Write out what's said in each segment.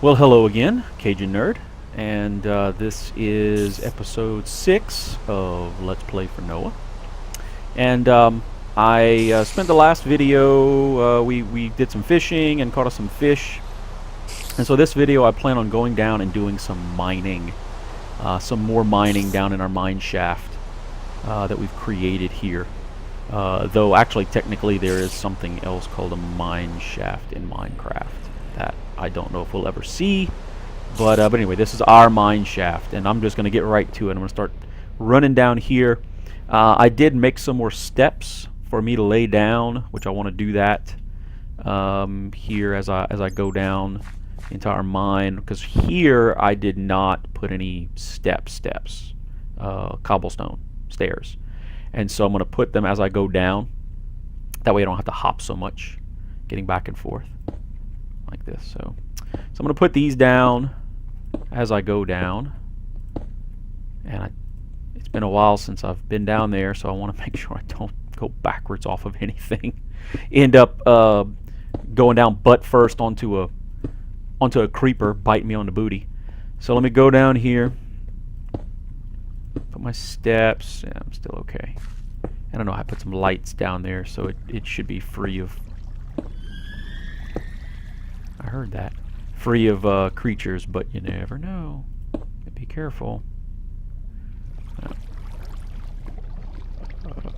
Well, hello again, Cajun Nerd, and this is episode 6 of Let's Play for Noah. And I spent the last video, we did some fishing and caught us some fish. And so this video I plan on going down and doing some mining, some more mining down in our mine shaft that we've created here. Though actually technically there is something else called a mine shaft in Minecraft that I don't know if we'll ever see. But anyway, this is our mine shaft, and I'm just going to get right to it. I'm going to start running down here. I did make some more steps for me to lay down, which I want to do that here as I go down into our mine, because here I did not put any steps, cobblestone stairs, and so I'm going to put them as I go down. That way I don't have to hop so much, getting back and forth like this. So I'm going to put these down as I go down, and it's been a while since I've been down there, so I want to make sure I don't go backwards off of anything. End up going down butt first onto a creeper, biting me on the booty. So let me go down here, put my steps. Yeah, I'm still okay. I don't know, I put some lights down there, so it should be free of... I heard that. Free of creatures, but you never know. Be careful.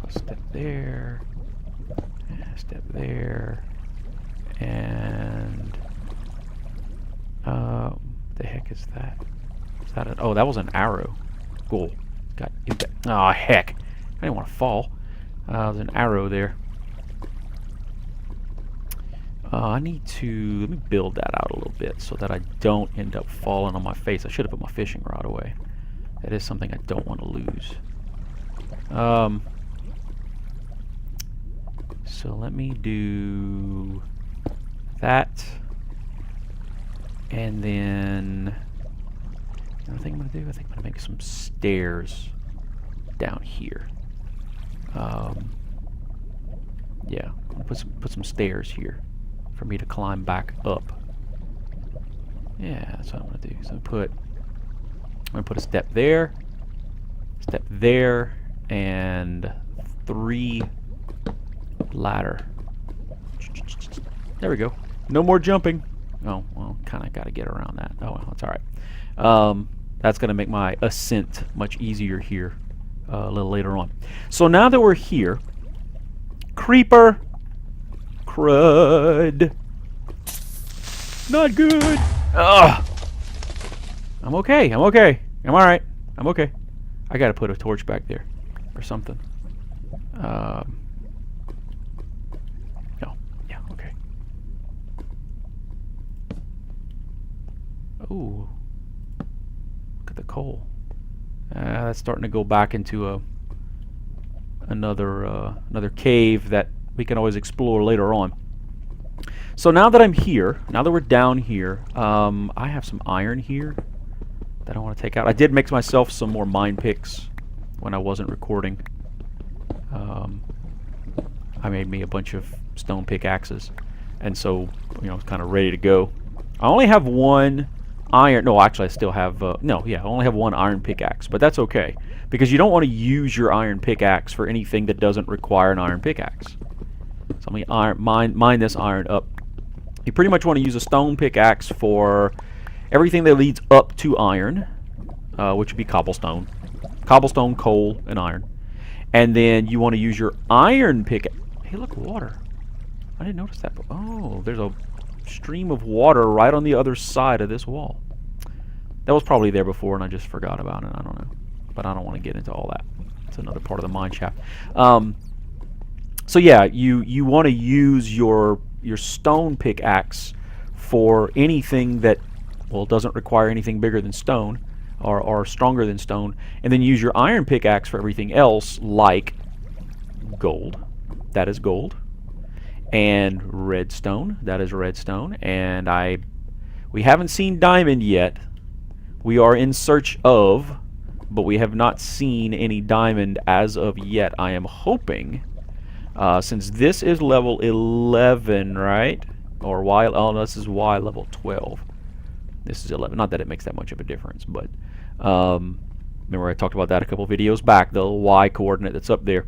Step there. Step there. And... what the heck is that? Is that oh, that was an arrow. Cool. Got it. Oh, heck. I didn't want to fall. There's an arrow there. I need to... let me build that out a little bit so that I don't end up falling on my face. I should have put my fishing rod away. That is something I don't want to lose. So let me do that. And then... another thing I'm going to do? I think I'm going to make some stairs down here. Yeah, I'm going to put some stairs here for me to climb back up. Yeah, that's what I'm going to do. So I'm going to put a step there, and 3 ladder. There we go. No more jumping. Oh, well, kind of got to get around that. Oh, well, that's all right. That's going to make my ascent much easier here a little later on. So now that we're here, creeper, crud, not good. Ugh. I'm okay. I'm okay. I'm all right. I'm okay. I got to put a torch back there or something. No. Yeah. Okay. Ooh. Look at the coal. That's starting to go back into another cave that we can always explore later on. So now that I'm here, now that we're down here, I have some iron here that I want to take out. I did make myself some more mine picks when I wasn't recording. I made me a bunch of stone pickaxes, and so it's kind of ready to go. I only have one iron. No, actually, I still have. No, yeah, I only have one iron pickaxe, but that's okay because you don't want to use your iron pickaxe for anything that doesn't require an iron pickaxe. So let me mine this iron up. You pretty much want to use a stone pickaxe for everything that leads up to iron, which would be cobblestone, coal, and iron. And then you want to use your iron pickaxe. Hey, look, water. I didn't notice that. Oh, there's a stream of water right on the other side of this wall. That was probably there before and I just forgot about it. I don't know. But I don't want to get into all that. It's another part of the mine shaft. So yeah, you want to use your stone pickaxe for anything that, well, doesn't require anything bigger than stone or stronger than stone, and then use your iron pickaxe for everything else, like gold. That is gold. And redstone. That is redstone. And we haven't seen diamond yet. We are in search of, but we have not seen any diamond as of yet. I am hoping, since this is level 11, right? Or Y, oh, this is Y level 12. This is 11. Not that it makes that much of a difference, but remember I talked about that a couple videos back, the Y coordinate that's up there.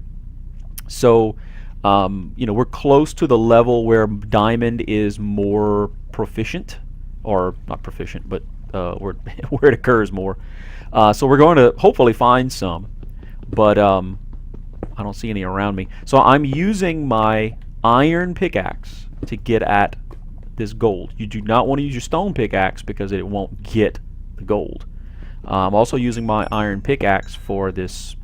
So, you know, we're close to the level where diamond is more proficient, or not proficient, but where it occurs more. So we're going to hopefully find some, but I don't see any around me. So I'm using my iron pickaxe to get at this gold. You do not want to use your stone pickaxe because it won't get the gold. I'm also using my iron pickaxe for this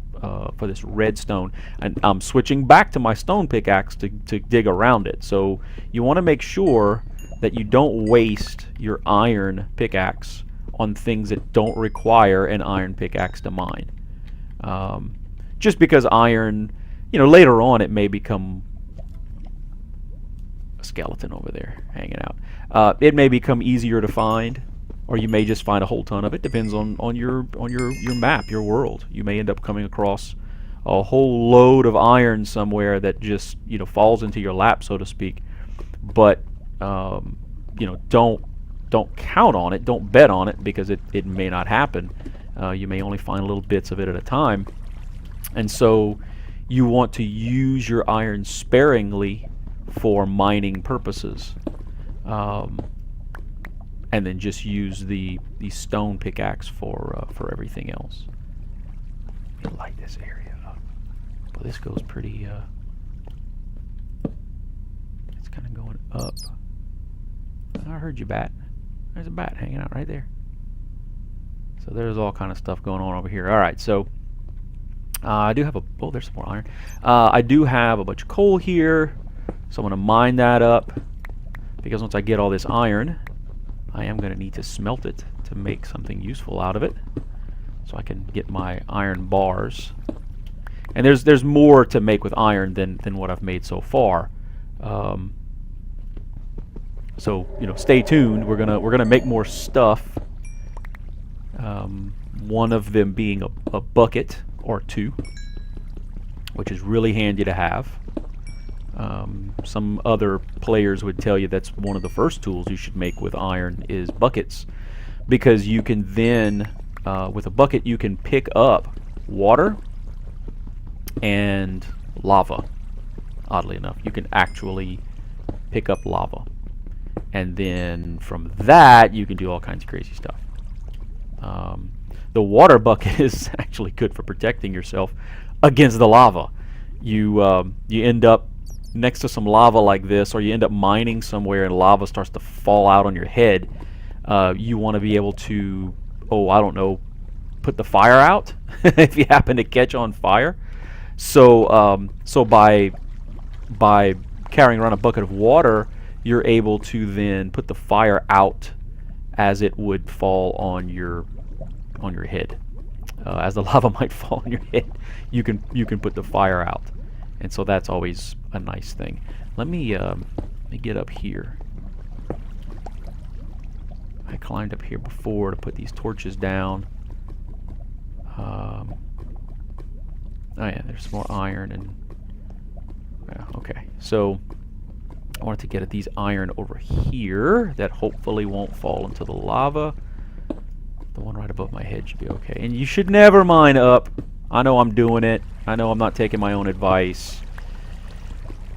redstone, and I'm switching back to my stone pickaxe to dig around it. So you want to make sure that you don't waste your iron pickaxe on things that don't require an iron pickaxe to mine. Just because iron, you know, later on it may become a skeleton over there hanging out. It may become easier to find, or you may just find a whole ton of it. Depends on your map, your world. You may end up coming across a whole load of iron somewhere that just, you know, falls into your lap, so to speak. But you know, don't count on it. Don't bet on it, because it may not happen. You may only find little bits of it at a time. And so you want to use your iron sparingly for mining purposes. And then just use the stone pickaxe for everything else. Let me light this area up. Well, this goes pretty. It's kind of going up. I heard you, bat. There's a bat hanging out right there. So there's all kind of stuff going on over here. All right, so I do have a. Oh, there's some more iron. I do have a bunch of coal here, so I'm going to mine that up, because once I get all this iron, I am going to need to smelt it to make something useful out of it, so I can get my iron bars. And there's more to make with iron than what I've made so far. So, you know, stay tuned. We're gonna make more stuff. One of them being a bucket or two, which is really handy to have. Some other players would tell you that's one of the first tools you should make with iron is buckets, because you can then, with a bucket, you can pick up water and lava. Oddly enough, you can actually pick up lava, and then from that you can do all kinds of crazy stuff. The water bucket is actually good for protecting yourself against the lava. You end up next to some lava like this, or you end up mining somewhere and lava starts to fall out on your head. You want to be able to, oh, I don't know, put the fire out if you happen to catch on fire. So so by carrying around a bucket of water, you're able to then put the fire out as it would fall on your head. As the lava might fall on your head, you can put the fire out. And so that's always a nice thing. Let me get up here. I climbed up here before to put these torches down. Oh yeah, there's more iron and okay. So I wanted to get at these iron over here that hopefully won't fall into the lava. The one right above my head should be okay. And you should never mine up. I know I'm doing it. I know I'm not taking my own advice.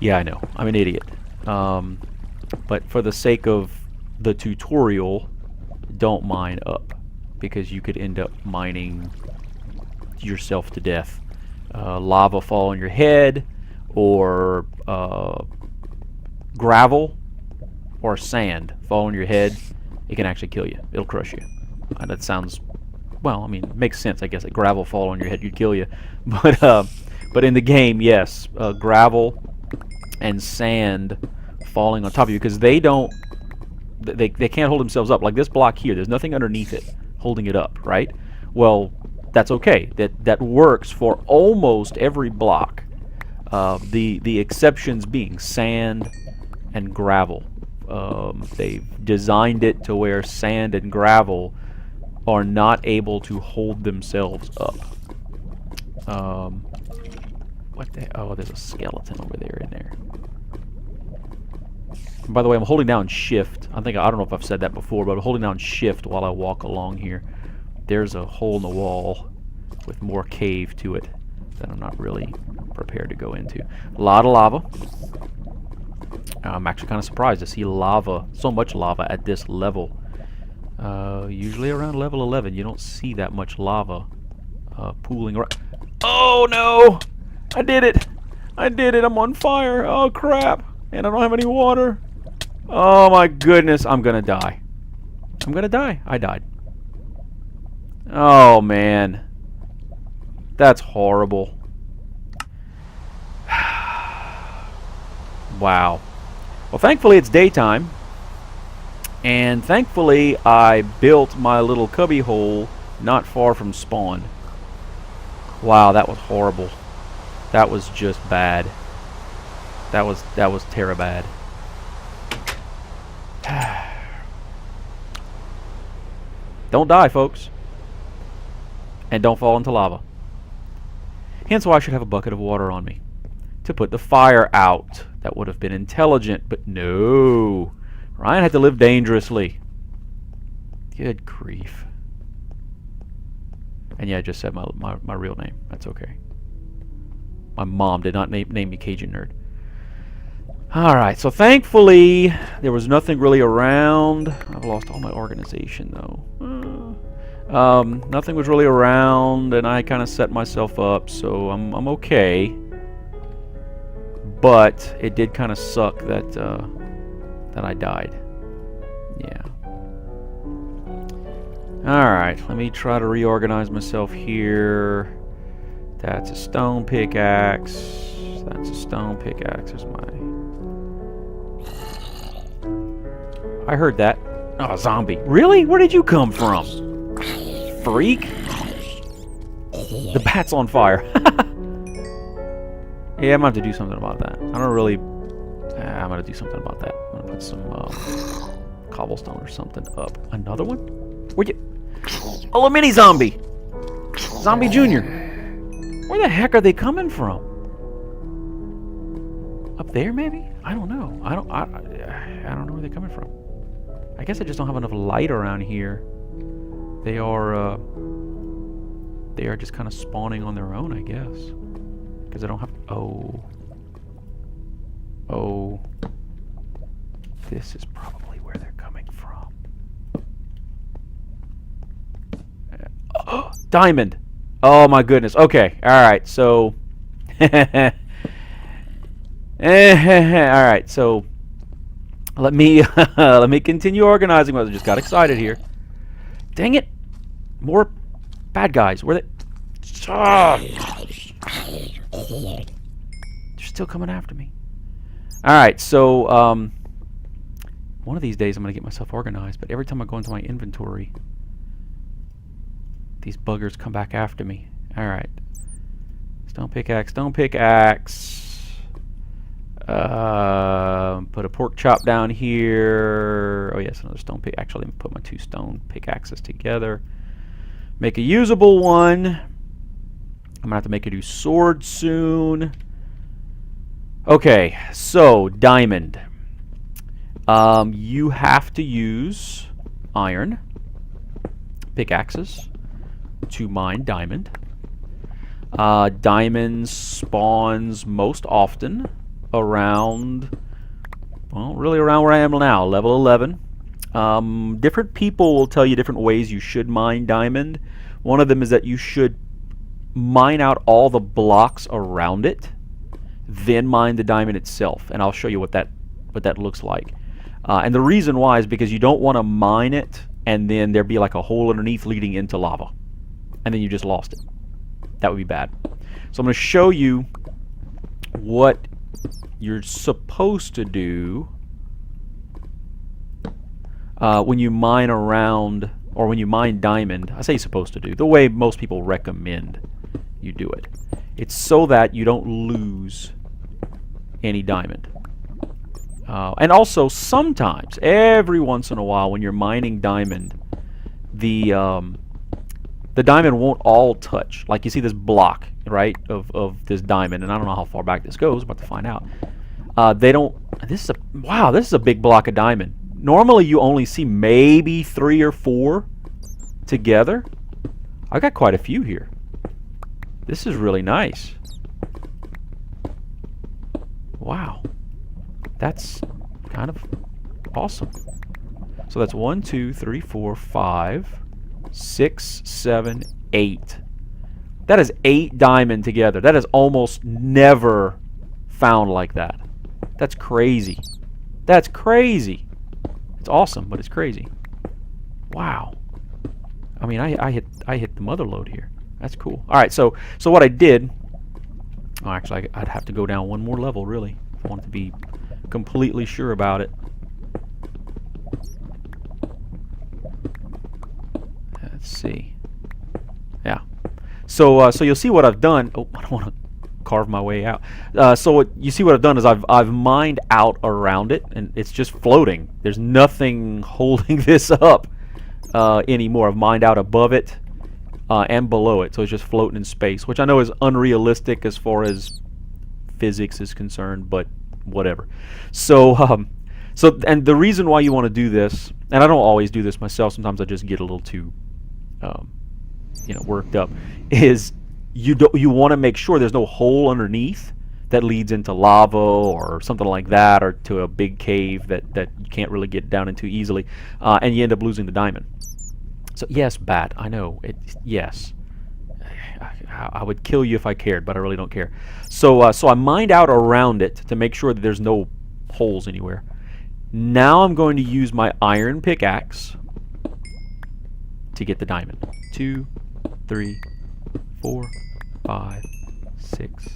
Yeah, I know. I'm an idiot. But for the sake of the tutorial, don't mine up, because you could end up mining yourself to death. Lava fall on your head, or gravel or sand fall on your head. It can actually kill you. It'll crush you. That sounds, well, I mean, it makes sense, I guess. That gravel fall on your head, you'd kill you. But in the game, yes, gravel and sand falling on top of you, because they don't, they can't hold themselves up. Like this block here, there's nothing underneath it holding it up, right? Well, that's okay. That works for almost every block. The exceptions being sand and gravel. They've designed it to where sand and gravel are not able to hold themselves up. What the? Oh, there's a skeleton over there in there. And by the way, I'm holding down shift. I don't know if I've said that before, but I'm holding down shift while I walk along here. There's a hole in the wall with more cave to it that I'm not really prepared to go into. A lot of lava. I'm actually kind of surprised to see lava, so much lava at this level. Usually around level 11, you don't see that much lava pooling around. Oh no! I did it! I did it! I'm on fire! Oh crap! And I don't have any water. Oh my goodness! I'm gonna die. I'm gonna die. I died. Oh man. That's horrible. Wow. Well, thankfully it's daytime. And thankfully I built my little cubby hole not far from spawn. Wow, that was horrible. That was just bad. That was terra bad. Don't die, folks. And don't fall into lava. Hence why I should have a bucket of water on me to put the fire out. That would have been intelligent, but no. Ryan had to live dangerously. Good grief. And yeah, I just said my real name. That's okay. My mom did not name me Cajun Nerd. Alright, so thankfully there was nothing really around. I've lost all my organization though. Nothing was really around, and I kind of set myself up, so I'm okay. But it did kind of suck that that I died. Yeah. Alright, let me try to reorganize myself here. That's a stone pickaxe. That's a stone pickaxe. There's my... I heard that. Oh, zombie. Really? Where did you come from? Freak? The bat's on fire. Yeah, I'm gonna have to do something about that. I don't really... I'm gonna do something about that. I'm gonna put some cobblestone or something up. Another one? Where'd you... Oh, a mini zombie! Zombie Junior. Where the heck are they coming from? Up there, maybe? I don't know. I don't know where they're coming from. I guess I just don't have enough light around here. They are just kind of spawning on their own, I guess. Because I don't have... Oh. Oh. This is probably where they're coming from. Oh, diamond! Oh my goodness. Okay. Alright, so... Alright, so... Let me continue organizing. I just got excited here. Dang it! More bad guys. Where they... They're still coming after me. Alright, so one of these days I'm going to get myself organized, but every time I go into my inventory, these buggers come back after me. Alright. Stone pickaxe, stone pickaxe. Put a pork chop down here. Oh yes, another stone pick. Actually, let me put my two stone pickaxes together. Make a usable one. I'm gonna have to make a new sword soon. Okay, so diamond. You have to use iron pickaxes to mine diamond. Diamond spawns most often around, well, really around where I am now, level 11. Different people will tell you different ways you should mine diamond. One of them is that you should mine out all the blocks around it, then mine the diamond itself, and I'll show you what that looks like. And the reason why is because you don't want to mine it and then there be like a hole underneath leading into lava, and then you just lost it. That would be bad. So I'm going to show you what you're supposed to do when you mine around, or when you mine diamond. I say supposed to do, the way most people recommend you do it. It's so that you don't lose any diamond. And also sometimes, every once in a while, when you're mining diamond, the diamond won't all touch. Like you see this block, right, of this diamond, and I don't know how far back this goes, I'm about to find out. They don't This is wow, this is a big block of diamond. Normally you only see maybe 3 or 4 together. I got quite a few here. This is really nice. Wow. That's kind of awesome. So that's 1, 2, 3, 4, 5, 6, 7, 8. That is 8 diamond together. That is almost never found like that. That's crazy. That's crazy. It's awesome, but it's crazy. Wow. I mean, I hit the mother lode here. That's cool. All right, so what I did. Oh, actually, I'd have to go down one more level, really, if I wanted to be completely sure about it. Let's see. Yeah. So you'll see what I've done. Oh, I don't want to carve my way out. So what you see what I've done is I've mined out around it, and it's just floating. There's nothing holding this up anymore. I've mined out above it and below it, so it's just floating in space, which I know is unrealistic as far as physics is concerned, but whatever. So and the reason why you want to do this, and I don't always do this myself. Sometimes I just get a little too worked up, is you want to make sure there's no hole underneath that leads into lava or something like that, or to a big cave that you can't really get down into easily, and you end up losing the diamond. So yes, Bat, I know. Yes. I would kill you if I cared, but I really don't care. So I mined out around it to make sure that there's no holes anywhere. Now I'm going to use my iron pickaxe to get the diamond. 2, 3, 4, 5, 6,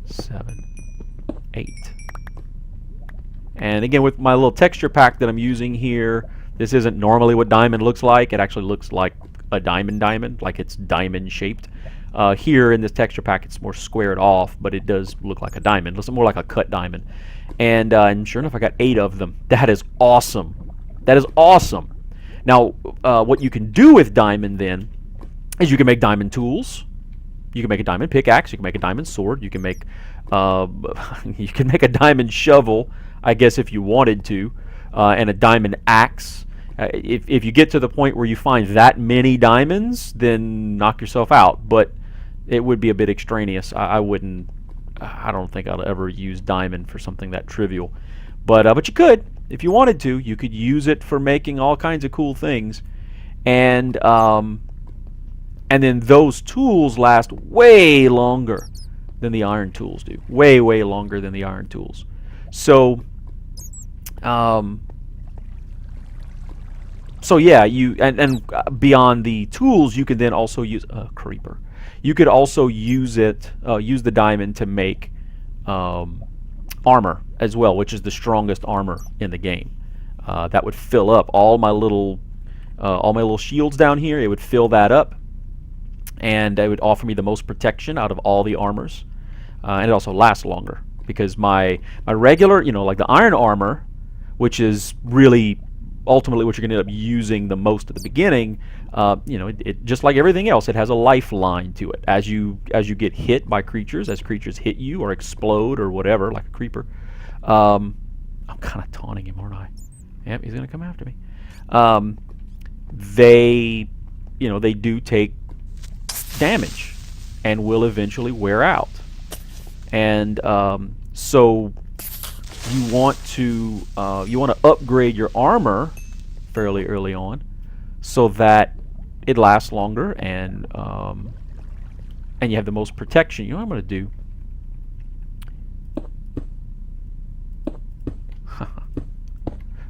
7, 8. And again, with my little texture pack that I'm using here, this isn't normally what diamond looks like. It actually looks like a diamond, like it's diamond shaped. Here in this texture pack, it's more squared off, but it does look like a diamond. It looks more like a cut diamond. And sure enough, I got 8 of them. That is awesome. That is awesome. Now, what you can do with diamond then is you can make diamond tools. You can make a diamond pickaxe. You can make a diamond sword. You can make a diamond shovel, I guess, if you wanted to, and a diamond axe. If you get to the point where you find that many diamonds, then knock yourself out. But it would be a bit extraneous. I don't think I'll ever use diamond for something that trivial. But you could, if you wanted to. You could use it for making all kinds of cool things, and then those tools last way longer than the iron tools do. Way longer than the iron tools. So yeah, and beyond the tools, you could then also use a creeper. You could also use the diamond to make armor as well, which is the strongest armor in the game. That would fill up all my little shields down here. It would fill that up, and it would offer me the most protection out of all the armors, and it also lasts longer because my regular, like the iron armor, which is really ultimately what you're going to end up using the most at the beginning, it just like everything else, it has a lifeline to it. As you get hit by creatures, as creatures hit you or explode or whatever, like a creeper. I'm kind of taunting him, aren't I? Yep, he's going to come after me. They do take damage and will eventually wear out. And so you want to upgrade your armor fairly early on so that it lasts longer and you have the most protection. You know what I'm going to do?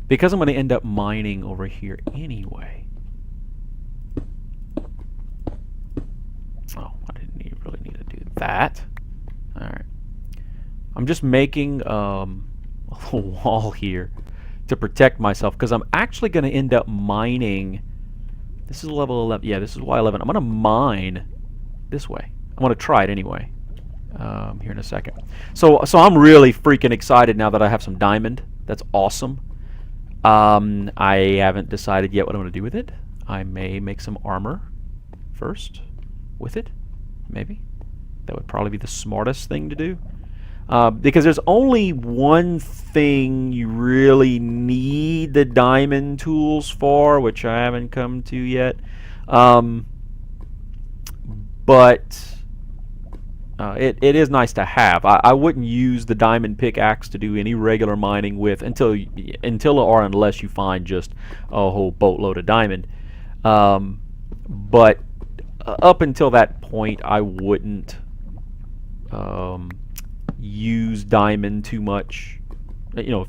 Because I'm going to end up mining over here anyway. Oh, I didn't really need to do that. All right. I'm just making a wall here to protect myself because I'm actually going to end up mining. This is level 11. Yeah, this is Y11. I'm going to mine this way. I'm going to try it anyway here in a second. So I'm really freaking excited now that I have some diamond. That's awesome. I haven't decided yet what I'm going to do with it. I may make some armor first with it. Maybe. That would probably be the smartest thing to do. Because there's only one thing you really need the diamond tools for, which I haven't come to yet. But it is nice to have. I wouldn't use the diamond pickaxe to do any regular mining with until or unless you find just a whole boatload of diamond. But up until that point, I wouldn't use diamond too much,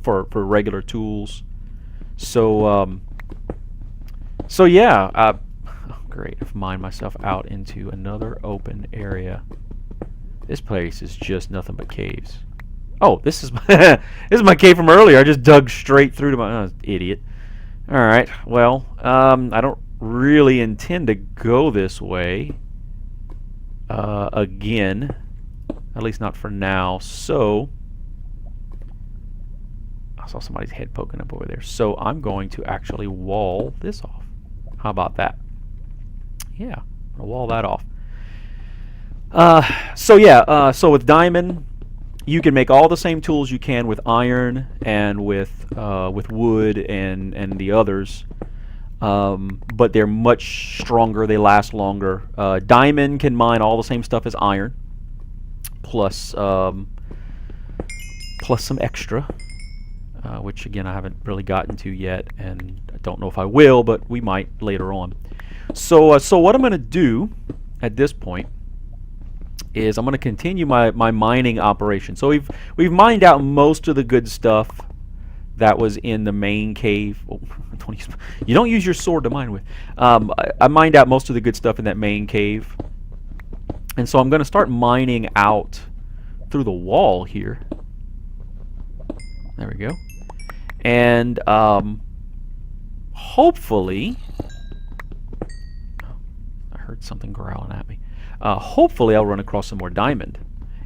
for regular tools. So so yeah, oh, great. I've mined myself out into another open area. This place is just nothing but caves. Oh, this is my this is my cave from earlier. I just dug straight through to my idiot. All right. Well, I don't really intend to go this way again, at least not for now. So I saw somebody's head poking up over there. So I'm going to actually wall this off. How about that? Yeah, I'm gonna wall that off. So with diamond, you can make all the same tools you can with iron and with wood and the others, but they're much stronger. They last longer. Diamond can mine all the same stuff as iron, plus some extra, which again I haven't really gotten to yet, and I don't know if I will, but we might later on. So what I'm going to do at this point is I'm going to continue my mining operation. So we've mined out most of the good stuff that was in the main cave. Oh, you don't use your sword to mine with. I mined out most of the good stuff in that main cave, and so I'm going to start mining out through the wall here. There we go. And hopefully, I heard something growling at me. Hopefully I'll run across some more diamond.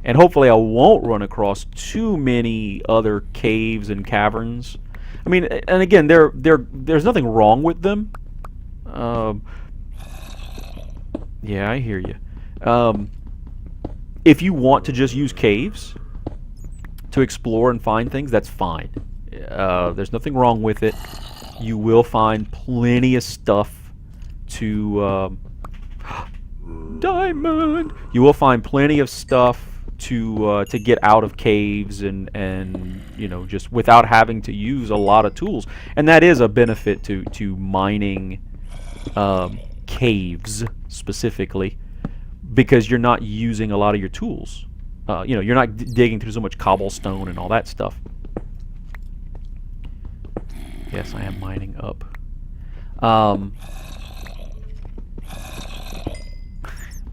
And hopefully I won't run across too many other caves and caverns. I mean, and again, there's nothing wrong with them. Yeah, I hear you. If you want to just use caves to explore and find things, that's fine. There's nothing wrong with it. You will find plenty of stuff to... diamond! You will find plenty of stuff to get out of caves and just without having to use a lot of tools. And that is a benefit to mining caves specifically, because you're not using a lot of your tools. You're not digging through so much cobblestone and all that stuff. Yes, I am mining up.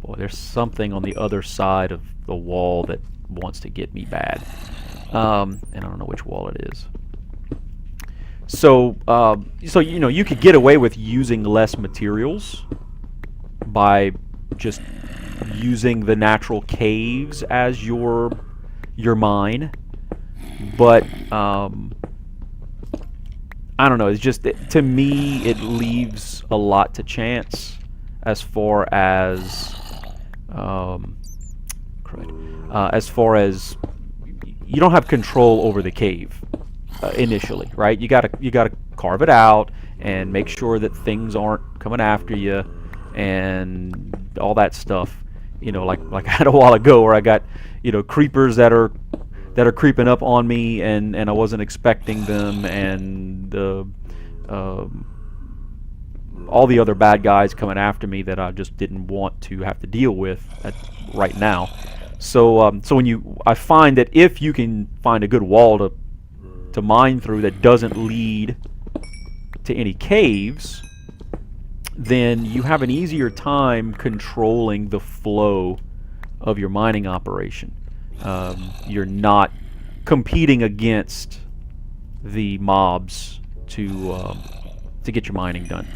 Boy, there's something on the other side of the wall that wants to get me bad. And I don't know which wall it is. So you could get away with using less materials by just using the natural caves as your mine. But I don't know. It's just to me it leaves a lot to chance as far as you don't have control over the cave initially, right? You gotta carve it out and make sure that things aren't coming after you and all that stuff. Like I had a while ago where I got creepers that are creeping up on me and I wasn't expecting them, and all the other bad guys coming after me that I just didn't want to have to deal with right now. So I find that if you can find a good wall to mine through that doesn't lead to any caves, then you have an easier time controlling the flow of your mining operation. You're not competing against the mobs to get your mining done.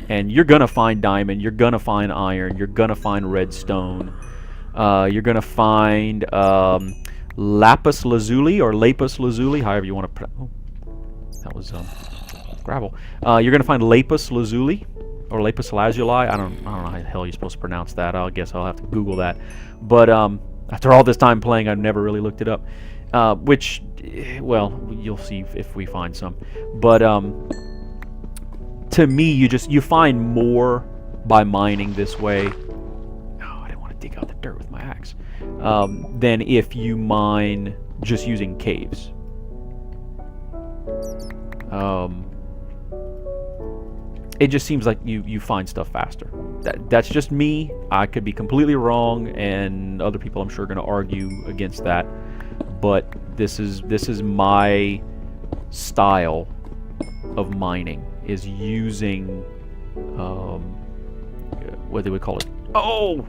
And you're gonna find diamond, you're gonna find iron, you're gonna find redstone, you're gonna find lapis lazuli or lapis lazuli, however you want to pronounce. Oh, that was gravel. You're gonna find lapis lazuli or lapis lazuli. I don't know how the hell you're supposed to pronounce that. I guess I'll have to Google that. But After all this time playing, I've never really looked it up. Which, well, you'll see if we find some. But to me, you find more by mining this way. Oh, I didn't want to dig out the dirt with my axe. Than if you mine just using caves. It just seems like you find stuff faster. That's just me. I could be completely wrong, and other people I'm sure are going to argue against that. But this is my style of mining, is using what do we call it? Oh,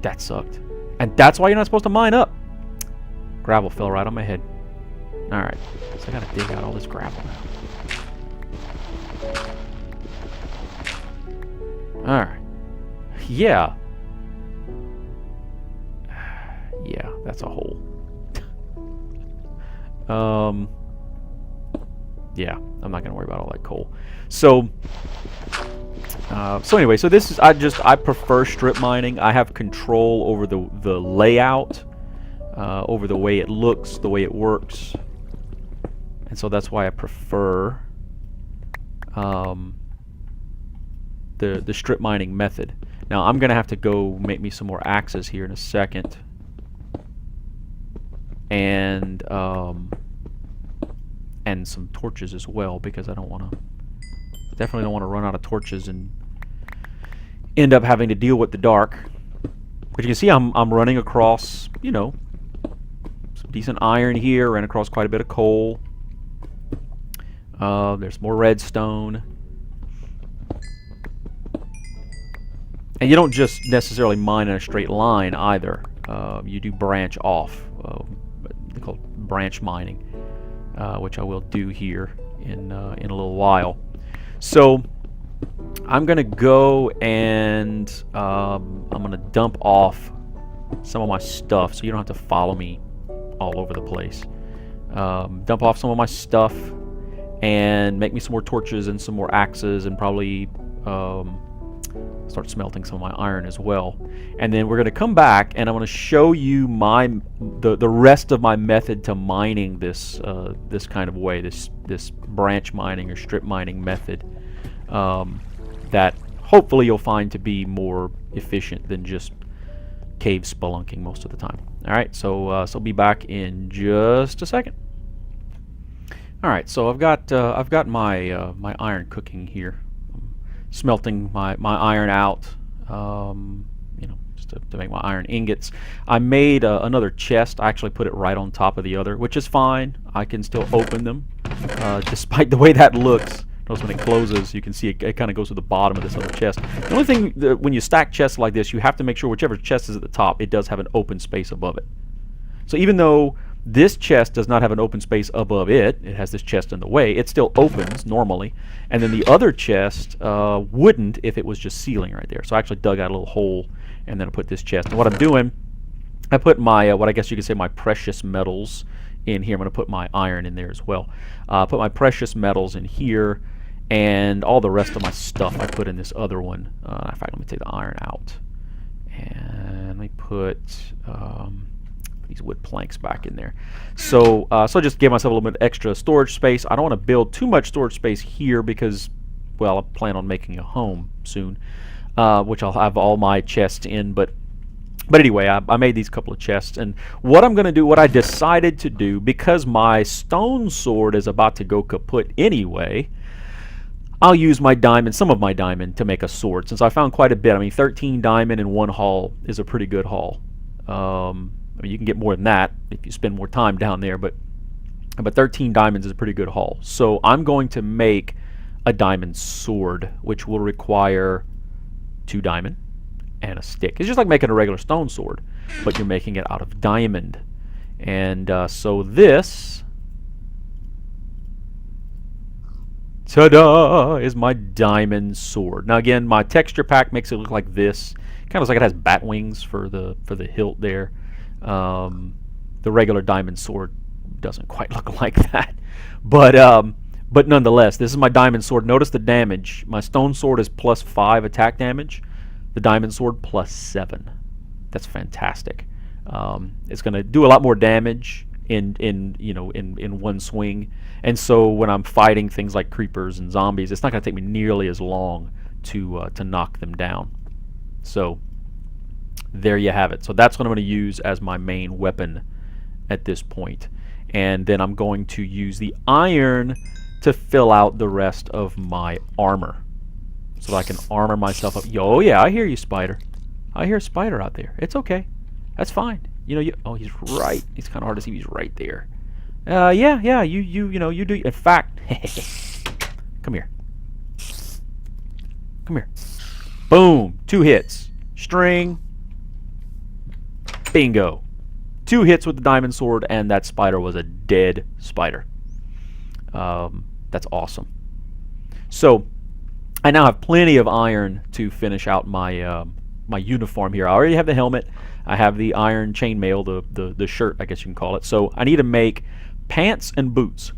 that sucked. And that's why you're not supposed to mine up. Gravel fell right on my head. All right, so I got to dig out all this gravel now. Alright. Yeah. Yeah, that's a hole. Yeah, I'm not gonna worry about all that coal. So anyway, so this is I prefer strip mining. I have control over the layout, over the way it looks, the way it works. And so that's why I prefer the strip mining method. Now I'm gonna have to go make me some more axes here in a second, and some torches as well, because I definitely don't want to run out of torches and end up having to deal with the dark. But you can see I'm running across, you know, some decent iron here, ran across quite a bit of coal. There's more redstone. And you don't just necessarily mine in a straight line either. You do branch off. They call it branch mining, which I will do here in a little while. So I'm gonna go and I'm gonna dump off some of my stuff, so you don't have to follow me all over the place. Dump off some of my stuff and make me some more torches and some more axes, and probably start smelting some of my iron as well. And then we're going to come back and I'm going to show you the rest of my method to mining this this kind of way, this branch mining or strip mining method, that hopefully you'll find to be more efficient than just cave spelunking most of the time. Alright, so be back in just a second. Alright, so I've got my my iron cooking here. Smelting my iron out, you know, just to make my iron ingots. I made another chest. I actually put it right on top of the other, which is fine. I can still open them, despite the way that looks. Notice when it closes, you can see it kind of goes to the bottom of this other chest. The only thing, when you stack chests like this, you have to make sure whichever chest is at the top, it does have an open space above it. So even though this chest does not have an open space above it, it has this chest in the way, it still opens normally. And then the other chest wouldn't if it was just ceiling right there. So I actually dug out a little hole and then I put this chest. And what I'm doing, I put my, what I guess you could say my precious metals in here. I'm going to put my iron in there as well. Put my precious metals in here, and all the rest of my stuff I put in this other one. In fact, let me take the iron out. And let me put these wood planks back in there. So so just give myself a little bit extra storage space. I don't want to build too much storage space here because, well, I plan on making a home soon, which I'll have all my chests in. But anyway, I made these couple of chests, and what I'm going to do, what I decided to do, because my stone sword is about to go kaput anyway, I'll use my diamond, some of my diamond, to make a sword, since I found quite a bit. I mean, 13 diamond in one haul is a pretty good haul. I mean, you can get more than that if you spend more time down there, but 13 diamonds is a pretty good haul. So I'm going to make a diamond sword, which will require 2 diamond and a stick. It's just like making a regular stone sword, but you're making it out of diamond. And so this, ta-da, is my diamond sword. Now again, my texture pack makes it look like this. Kind of looks like it has bat wings for the hilt there. The regular diamond sword doesn't quite look like that, but nonetheless, this is my diamond sword. Notice the damage. My stone sword is +5 attack damage. The diamond sword +7. That's fantastic. It's going to do a lot more damage in one swing, and so when I'm fighting things like creepers and zombies, it's not going to take me nearly as long to knock them down. So there you have it. So that's what I'm going to use as my main weapon at this point. And then I'm going to use the iron to fill out the rest of my armor, so that I can armor myself up. Oh yeah, I hear you, Spider. I hear a spider out there. It's okay. That's fine. Oh, he's right. It's kind of hard to see. He's right there. Yeah. You do. In fact, come here. Come here. Boom. 2 hits. String. Bingo. 2 hits with the diamond sword, and that spider was a dead spider. That's awesome. So I now have plenty of iron to finish out my my uniform here. I already have the helmet. I have the iron chainmail, the shirt, I guess you can call it. So I need to make pants and boots.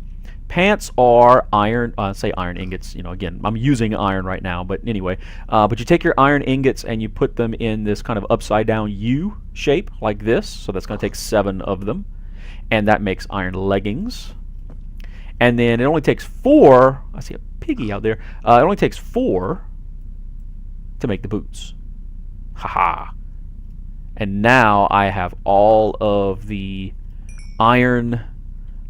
Pants are iron, say iron ingots. Again, I'm using iron right now, but anyway. But you take your iron ingots and you put them in this kind of upside down U shape like this. So that's going to take 7 of them, and that makes iron leggings. And then it only takes 4. I see a piggy out there. It only takes 4 to make the boots. Haha. And now I have all of the iron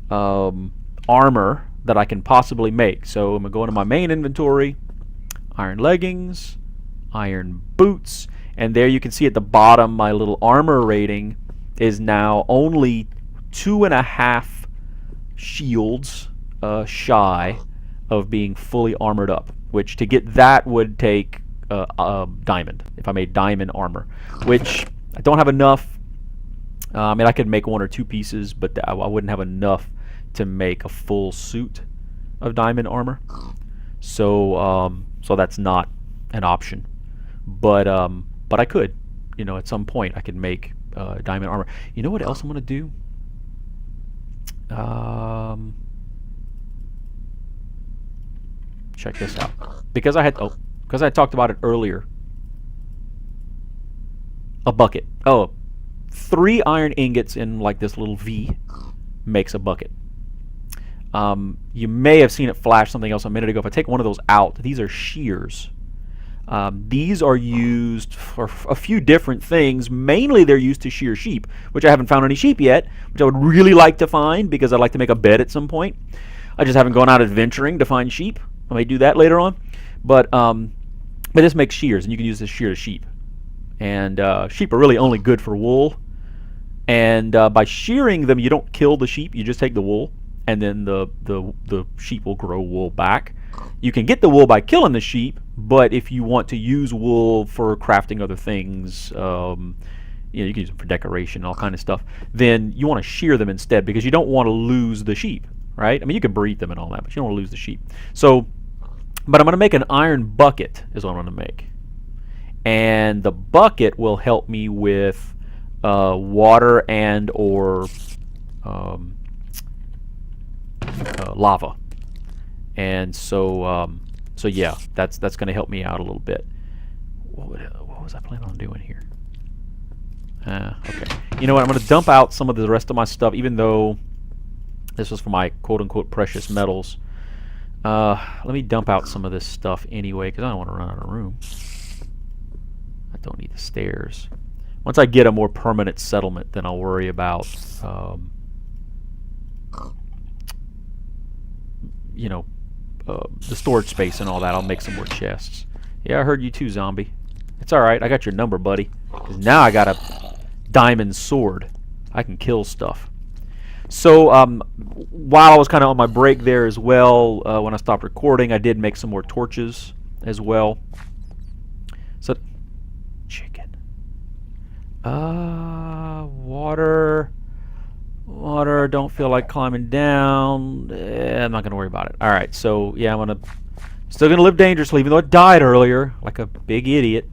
armor that I can possibly make. So I'm going to go into my main inventory, iron leggings, iron boots, and there you can see at the bottom my little armor rating is now only 2.5 shields shy of being fully armored up, which to get that would take diamond, if I made diamond armor, which I don't have enough. I mean, I could make 1 or 2 pieces, but I wouldn't have enough to make a full suit of diamond armor. So so that's not an option. But I could, at some point I could make diamond armor. You know what else I'm gonna do? Check this out. Because I talked about it earlier. A bucket. Oh, 3 iron ingots in like this little V makes a bucket. You may have seen it flash something else a minute ago. If I take one of those out, these are shears. These are used for a few different things. Mainly they're used to shear sheep, which I haven't found any sheep yet, which I would really like to find because I'd like to make a bed at some point. I just haven't gone out adventuring to find sheep. I may do that later on. But this makes shears, and you can use this shear to sheep. And sheep are really only good for wool. And by shearing them, you don't kill the sheep. You just take the wool, and then the sheep will grow wool back. You can get the wool by killing the sheep, but if you want to use wool for crafting other things, you can use them for decoration and all kind of stuff, then you want to shear them instead because you don't want to lose the sheep, right? I mean, you can breed them and all that, but you don't want to lose the sheep. So, but I'm going to make an iron bucket is what I'm going to make. And the bucket will help me with water and or lava. And so so yeah, that's going to help me out a little bit. What was I planning on doing here? Okay. You know what? I'm going to dump out some of the rest of my stuff, even though this was for my quote-unquote precious metals. Let me dump out some of this stuff anyway, because I don't want to run out of room. I don't need the stairs. Once I get a more permanent settlement, then I'll worry about, the storage space and all that. I'll make some more chests. Yeah, I heard you too, zombie. It's alright, I got your number, buddy. 'Cause now I got a diamond sword. I can kill stuff. So, while I was kind of on my break there as well, when I stopped recording, I did make some more torches as well. So, chicken. Water. Water, don't feel like climbing down. I'm not going to worry about it. Alright, so, yeah, still going to live dangerously, even though I died earlier, like a big idiot.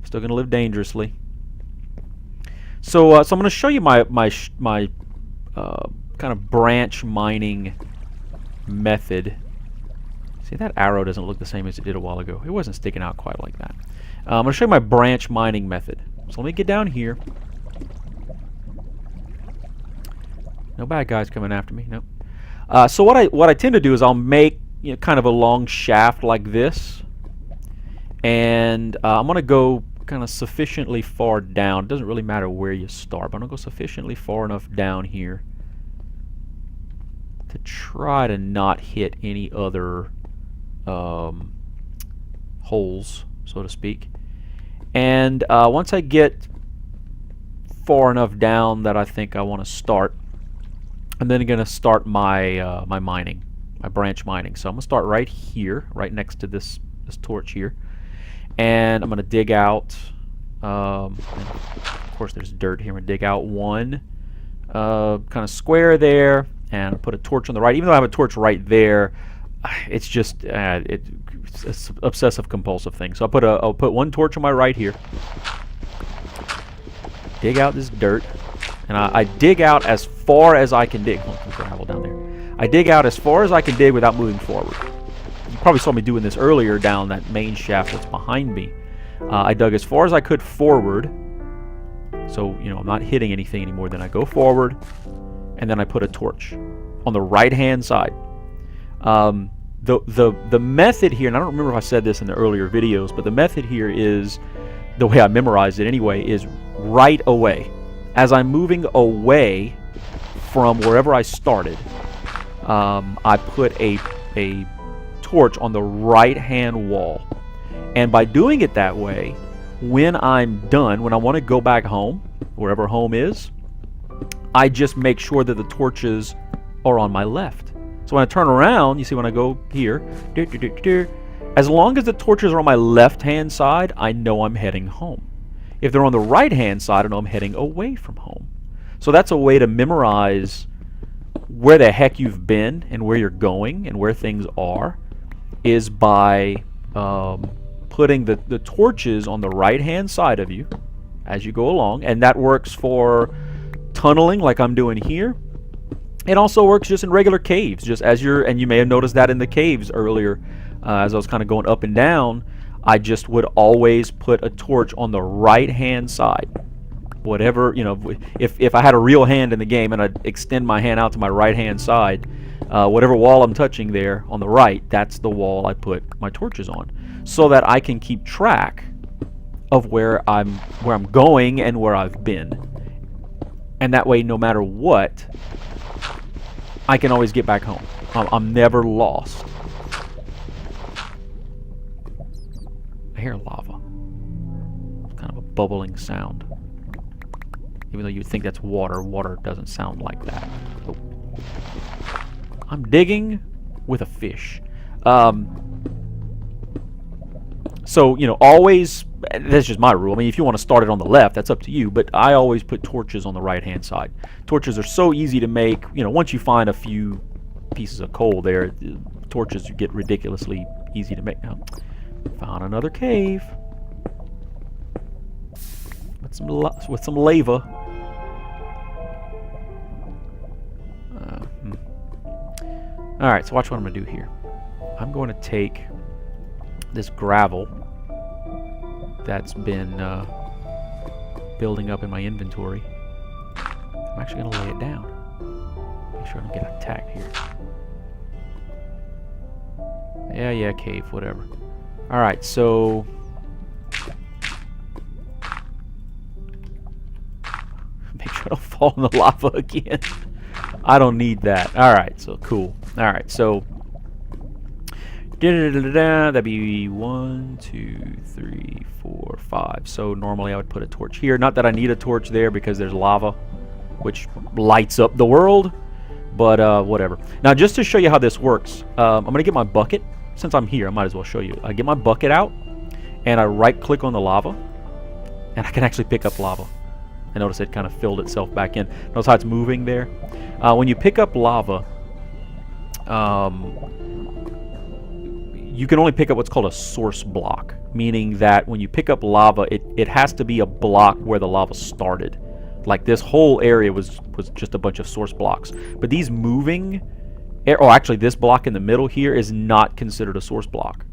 Still going to live dangerously. So, so I'm going to show you my kind of branch mining method. See, that arrow doesn't look the same as it did a while ago. It wasn't sticking out quite like that. I'm going to show you my branch mining method. So let me get down here. No bad guys coming after me. Nope. So what I tend to do is I'll make, you know, kind of a long shaft like this, and I'm gonna go kind of sufficiently far down. It doesn't really matter where you start, but I'm gonna go sufficiently far enough down here to try to not hit any other holes, so to speak. And once I get far enough down that I think I want to start, I'm then going to start my my mining, my branch mining. So I'm going to start right here, right next to this torch here, and I'm going to dig out. Of course, there's dirt here. I'm going to dig out one kind of square there, and put a torch on the right. Even though I have a torch right there, it's just it's an obsessive compulsive thing. So I'll put one torch on my right here. Dig out this dirt, and I dig out as far as I can dig. Oh, there's gravel down there. I dig out as far as I can dig without moving forward. You probably saw me doing this earlier down that main shaft that's behind me. I dug as far as I could forward, so you know I'm not hitting anything anymore. Then I go forward, and then I put a torch on the right-hand side. The method here, and I don't remember if I said this in the earlier videos, but the method here is, the way I memorized it anyway, is right away. As I'm moving away from wherever I started, I put a torch on the right-hand wall. And by doing it that way, when I'm done, when I want to go back home, wherever home is, I just make sure that the torches are on my left. So when I turn around, you see when I go here, as long as the torches are on my left-hand side, I know I'm heading home. If they're on the right-hand side, I know I'm heading away from home. So that's a way to memorize where the heck you've been and where you're going and where things are, is by putting the torches on the right-hand side of you as you go along. And that works for tunneling like I'm doing here. It also works just in regular caves, just as and you may have noticed that in the caves earlier, as I was kind of going up and down, I just would always put a torch on the right-hand side. Whatever, you know, if I had a real hand in the game and I'd extend my hand out to my right-hand side, whatever wall I'm touching there on the right, that's the wall I put my torches on, so that I can keep track of where I'm going and where I've been. And that way, no matter what, I can always get back home. I'm never lost. I hear lava. It's kind of a bubbling sound. Even though you'd think that's water, water doesn't sound like that. Oh. I'm digging with a fish. So, you know, always, that's just my rule. I mean, if you want to start it on the left, that's up to you, but I always put torches on the right-hand side. Torches are so easy to make. You know, once you find a few pieces of coal there, torches get ridiculously easy to make. Now, found another cave with some lava. Alright, so watch what I'm going to do here. I'm going to take this gravel that's been building up in my inventory. I'm actually going to lay it down. Make sure I don't get attacked here. Yeah, cave, whatever. Alright, so make sure I don't fall in the lava again. I don't need that. Alright, so cool. Alright, so that'd be 1, 2, 3, 4, 5. So normally I would put a torch here. Not that I need a torch there because there's lava, which lights up the world, but whatever. Now, just to show you how this works, I'm going to get my bucket. Since I'm here, I might as well show you. I get my bucket out, and I right-click on the lava, and I can actually pick up lava. I notice it kind of filled itself back in. Notice how it's moving there? When you pick up lava, you can only pick up what's called a source block, meaning that when you pick up lava, it has to be a block where the lava started. Like this whole area was just a bunch of source blocks. But these moving, or actually this block in the middle here is not considered a source block.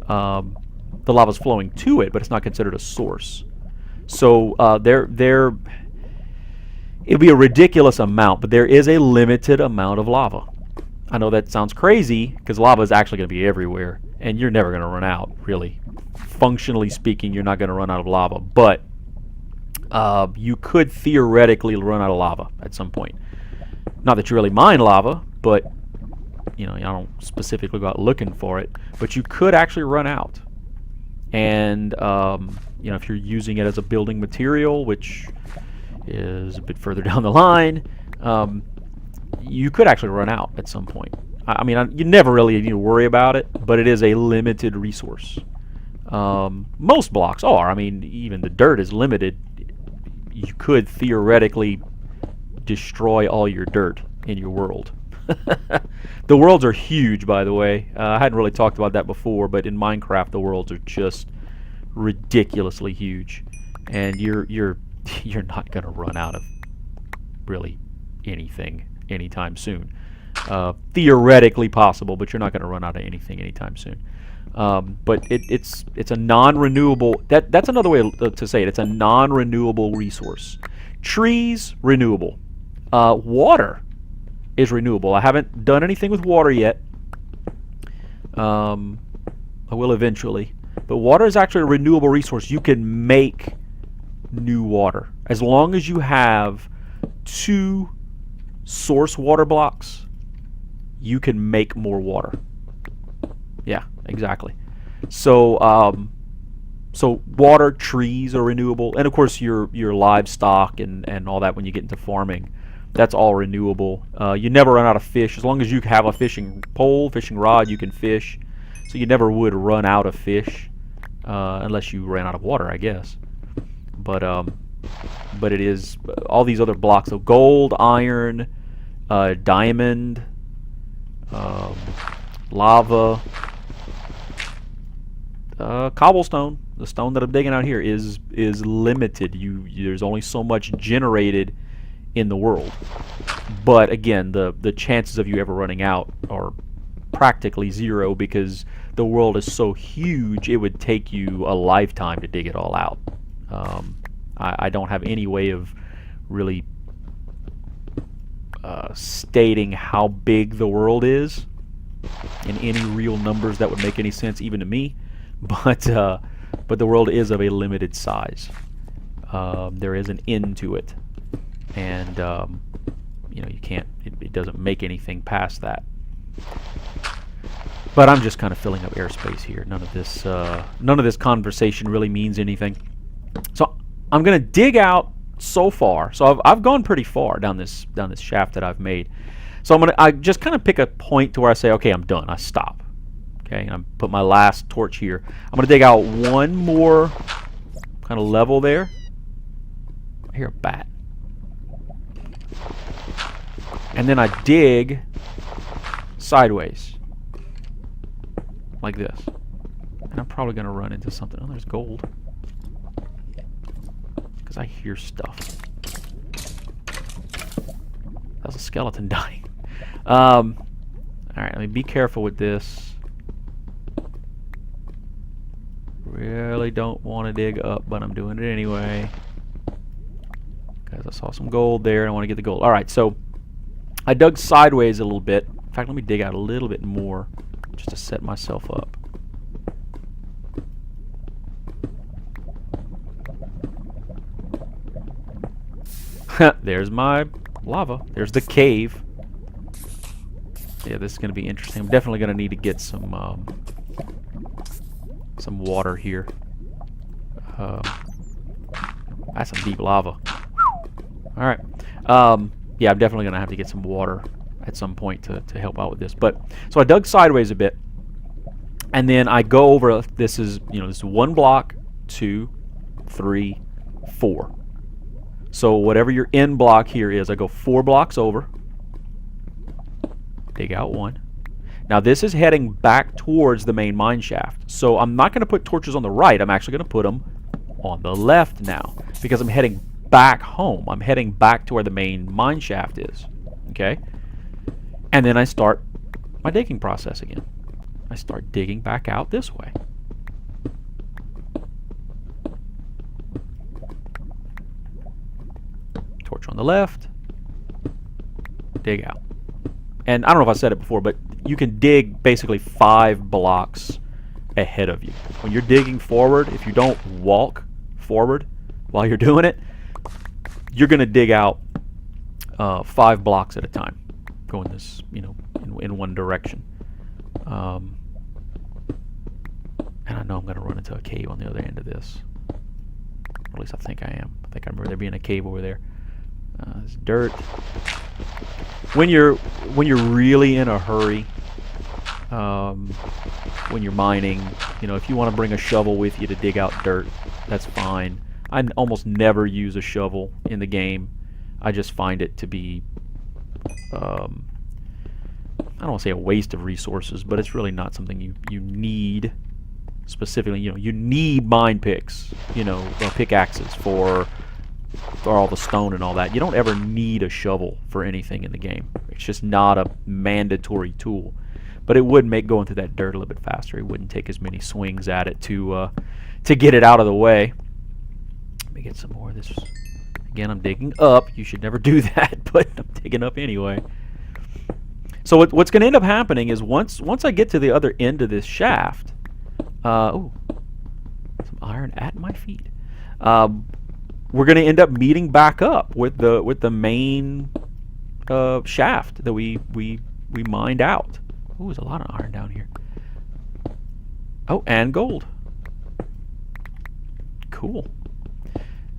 The lava's flowing to it, but it's not considered a source. So It'll be a ridiculous amount, but there is a limited amount of lava. I know that sounds crazy because lava is actually going to be everywhere, and you're never going to run out, really. Functionally speaking, you're not going to run out of lava, but you could theoretically run out of lava at some point. Not that you really mine lava, but I don't specifically go out looking for it, but you could actually run out. And if you're using it as a building material, which is a bit further down the line, you could actually run out at some point. I mean, you never really need to worry about it, but it is a limited resource. Most blocks are. I mean, even the dirt is limited. You could theoretically destroy all your dirt in your world. The worlds are huge, by the way. I hadn't really talked about that before, but in Minecraft, the worlds are just ridiculously huge, and you're not going to run out of really anything anytime soon. Theoretically possible, but you're not going to run out of anything anytime soon. But it's a non-renewable. That's another way to say it. It's a non-renewable resource. Trees, renewable. Water is renewable. I haven't done anything with water yet. I will eventually. But water is actually a renewable resource. You can make new water as long as you have 2 source water blocks. You can make more water. Yeah, exactly. So so water, trees are renewable, and of course your livestock and all that. When you get into farming, that's all renewable. You never run out of fish as long as you have a fishing pole, fishing rod. You can fish, so you never would run out of fish unless you ran out of water, I guess. But it is all these other blocks of gold, iron, diamond, lava, cobblestone. The stone that I'm digging out here is limited. There's only so much generated in the world. But again, the chances of you ever running out are practically zero because the world is so huge. It would take you a lifetime to dig it all out. I don't have any way of really stating how big the world is in any real numbers that would make any sense even to me. But the world is of a limited size. There is an end to it, and you can't. It doesn't make anything past that. But I'm just kind of filling up airspace here. None of this conversation really means anything. So I'm gonna dig out so far. So I've gone pretty far down this shaft that I've made. So I just kind of pick a point to where I say, okay, I'm done. I stop. Okay, and I put my last torch here. I'm gonna dig out one more kind of level there. I hear a bat. And then I dig sideways like this. And I'm probably gonna run into something. Oh, there's gold. Because I hear stuff. That was a skeleton dying. Alright, let me be careful with this. Really don't want to dig up, but I'm doing it anyway. Because I saw some gold there and I want to get the gold. Alright, so I dug sideways a little bit. In fact, let me dig out a little bit more just to set myself up. There's my lava. There's the cave. Yeah, this is going to be interesting. I'm definitely going to need to get some water here. That's some deep lava. Alright. Yeah, I'm definitely going to have to get some water at some point to help out with this. But so I dug sideways a bit. And then I go over, this is 1 block, 2, 3, 4. So whatever your end block here is, I go 4 blocks over. Dig out 1. Now this is heading back towards the main mine shaft. So I'm not going to put torches on the right. I'm actually going to put them on the left now. Because I'm heading back home. I'm heading back to where the main mine shaft is. Okay? And then I start my digging process again. I start digging back out this way. Torch on the left, dig out. And I don't know if I said it before, but you can dig basically 5 blocks ahead of you. When you're digging forward, if you don't walk forward while you're doing it, you're going to dig out 5 blocks at a time, going this, in one direction. And I know I'm going to run into a cave on the other end of this. Or at least I think I am. I think I remember there being a cave over there. There's dirt. When you're really in a hurry, when you're mining, if you want to bring a shovel with you to dig out dirt, that's fine. I almost never use a shovel in the game. I just find it to be, I don't want to say a waste of resources, but it's really not something you need specifically. You need mine picks, pickaxes for all the stone and all that. You don't ever need a shovel for anything in the game. It's just not a mandatory tool. But it would make going through that dirt a little bit faster. It wouldn't take as many swings at it to get it out of the way. Let me get some more of this. Again, I'm digging up. You should never do that, but I'm digging up anyway. So what's going to end up happening is once I get to the other end of this shaft, some iron at my feet. We're going to end up meeting back up with the main shaft that we mined out. Oh, there's a lot of iron down here. Oh, and gold. Cool.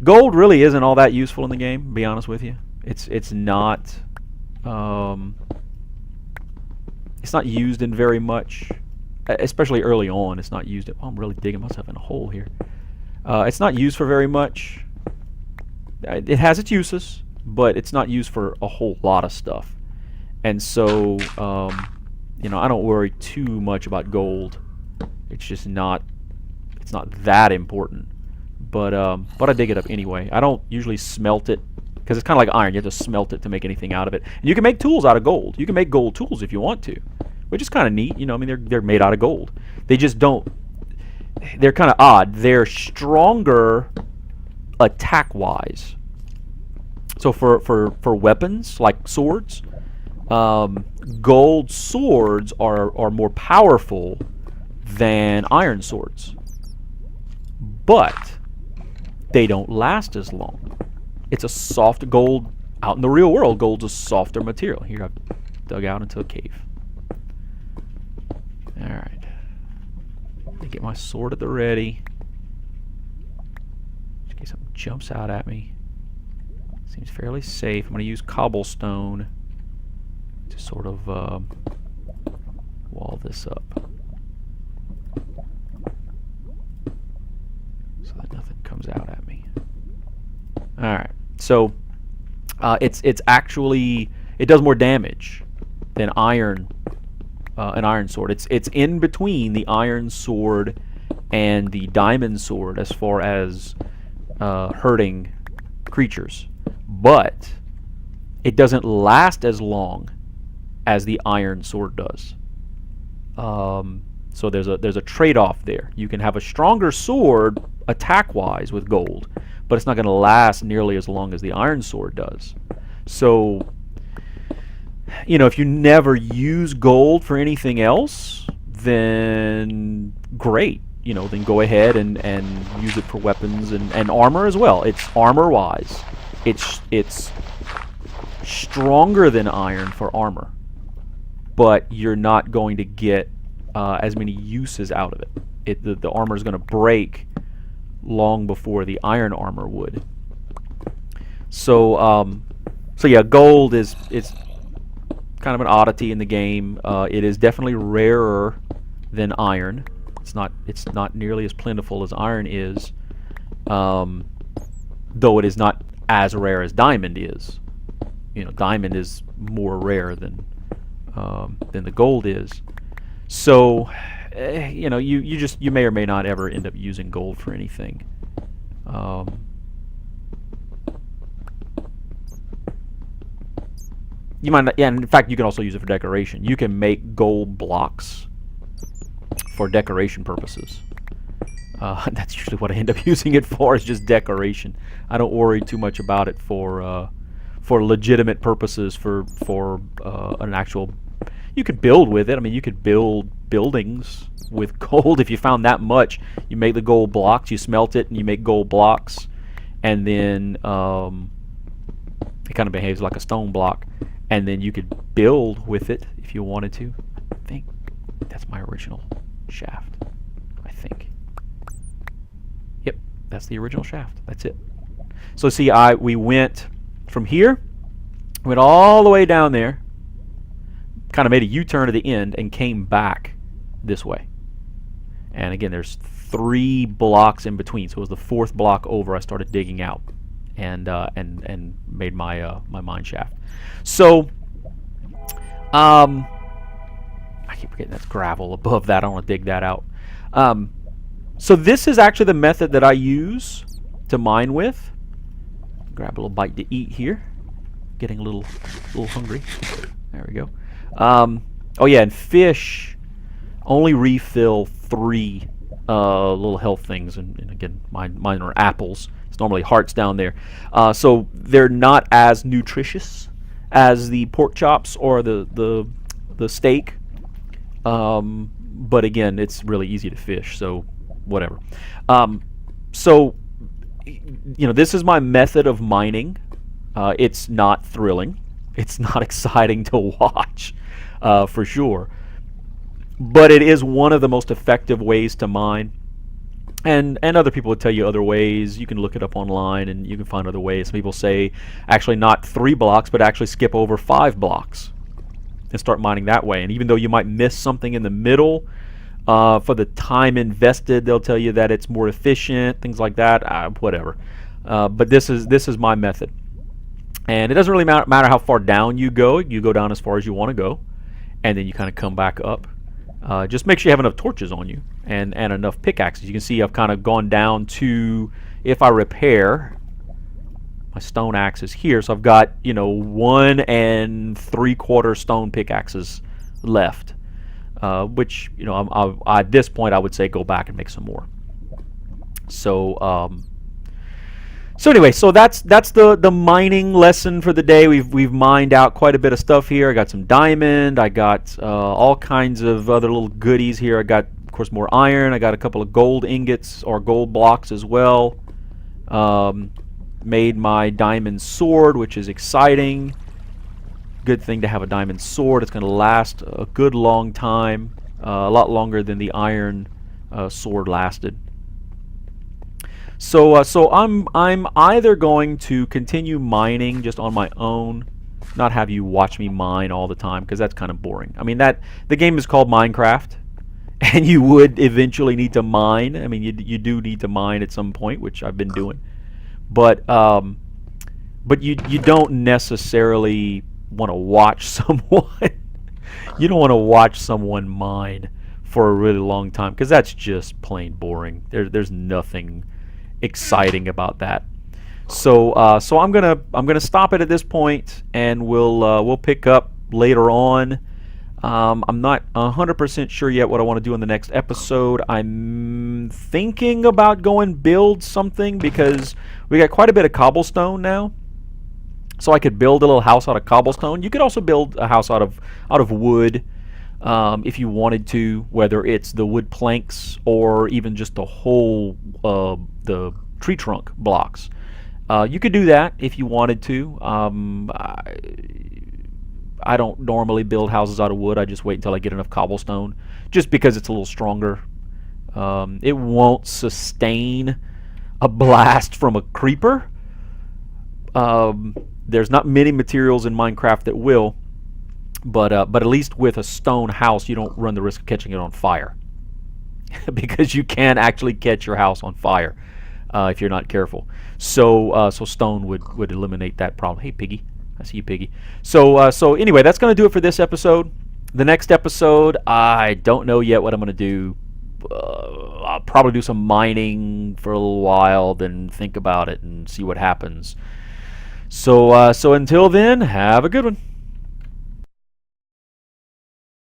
Gold really isn't all that useful in the game, to be honest with you. It's not used in very much, especially early on. It's not used. Oh, I'm really digging myself in a hole here. It's not used for very much. It has its uses, but it's not used for a whole lot of stuff. And so, I don't worry too much about gold. It's just not. It's not that important. But I dig it up anyway. I don't usually smelt it because it's kind of like iron. You have to smelt it to make anything out of it. And you can make tools out of gold. You can make gold tools if you want to, which is kind of neat. I mean, they're made out of gold. They just don't. They're kind of odd. They're stronger attack-wise. So for weapons like swords, gold swords are more powerful than iron swords, but they don't last as long. It's a soft gold. Out in the real world, gold's a softer material. Here I've dug out into a cave. Alright. Let me get my sword at the ready. In case something jumps out at me. Seems fairly safe. I'm going to use cobblestone to sort of wall this up. So that nothing comes out at me. Alright. So it's actually, it does more damage than an iron sword. It's in between the iron sword and the diamond sword as far as hurting creatures, but it doesn't last as long as the iron sword does. So there's a trade-off there. You can have a stronger sword attack-wise with gold, but it's not going to last nearly as long as the iron sword does. So, if you never use gold for anything else, then great. Then go ahead and use it for weapons and armor as well. It's armor-wise. It's stronger than iron for armor, but you're not going to get as many uses out of it. The armor is going to break long before the iron armor would. So yeah, gold is kind of an oddity in the game. It is definitely rarer than iron. It's not nearly as plentiful as iron is, though it is not as rare as diamond is. Diamond is more rare than the gold is. So, you may or may not ever end up using gold for anything. You might not, yeah, and in fact, you can also use it for decoration. You can make gold blocks for decoration purposes. That's usually what I end up using it for, is just decoration. I don't worry too much about it for for legitimate purposes, for an actual. You could build with it. I mean, you could build buildings with gold if you found that much. You make the gold blocks, you smelt it, and you make gold blocks, and then it kind of behaves like a stone block, and then you could build with it if you wanted to. I think that's my original shaft. I think. Yep, that's the original shaft. That's it. So see, we went from here, went all the way down there, kind of made a U-turn at the end, and came back this way. And again, there's 3 blocks in between, so it was the 4th block over I started digging out, and made my my mine shaft. So I keep forgetting that's gravel above that. I don't want to dig that out. So this is actually the method that I use to mine with. Grab a little bite to eat here. Getting a little hungry. There we go. Oh yeah, and fish only refill 3 little health things, and again, mine are apples. It's normally hearts down there, so they're not as nutritious as the pork chops or the steak. But again, it's really easy to fish, so whatever. So this is my method of mining. It's not thrilling. It's not exciting to watch, for sure. But it is one of the most effective ways to mine. And other people would tell you other ways. You can look it up online and you can find other ways. Some people say actually not 3 blocks, but actually skip over 5 blocks and start mining that way. And even though you might miss something in the middle, for the time invested, they'll tell you that it's more efficient, things like that, whatever. But this is my method. And it doesn't really matter how far down you go. You go down as far as you want to go, and then you kind of come back up. Just make sure you have enough torches on you and enough pickaxes. You can see I've kind of gone down to, if I repair, my stone axe is here. So I've got 1 3/4 stone pickaxes left, which at this point I would say go back and make some more. So so anyway, so that's the mining lesson for the day. We've mined out quite a bit of stuff here. I got some diamond. I got all kinds of other little goodies here. I got, of course, more iron. I got a couple of gold ingots or gold blocks as well. Made my diamond sword, which is exciting. Good thing to have a diamond sword. It's going to last a good long time, a lot longer than the iron sword lasted. So I'm either going to continue mining just on my own, not have you watch me mine all the time, because that's kind of boring. I mean, the game is called Minecraft, and you would eventually need to mine. I mean, you do need to mine at some point, which I've been doing, but you don't necessarily want to watch someone. You don't want to watch someone mine for a really long time, because that's just plain boring. There's nothing exciting about that. So I'm gonna stop it at this point, and we'll pick up later on. I'm not 100% sure yet what I want to do in the next episode. I'm thinking about going build something, because we got quite a bit of cobblestone now. So I could build a little house out of cobblestone. You could also build a house out of wood, if you wanted to, whether it's the wood planks or even just the whole the tree trunk blocks. You could do that if you wanted to. I don't normally build houses out of wood. I just wait until I get enough cobblestone, just because it's a little stronger. It won't sustain a blast from a creeper. There's not many materials in Minecraft that will, but at least with a stone house, you don't run the risk of catching it on fire, because you can actually catch your house on fire if you're not careful. So stone would eliminate that problem. Hey, Piggy. I see you, Piggy. So anyway, that's going to do it for this episode. The next episode, I don't know yet what I'm going to do. I'll probably do some mining for a little while, then think about it and see what happens. So until then, have a good one.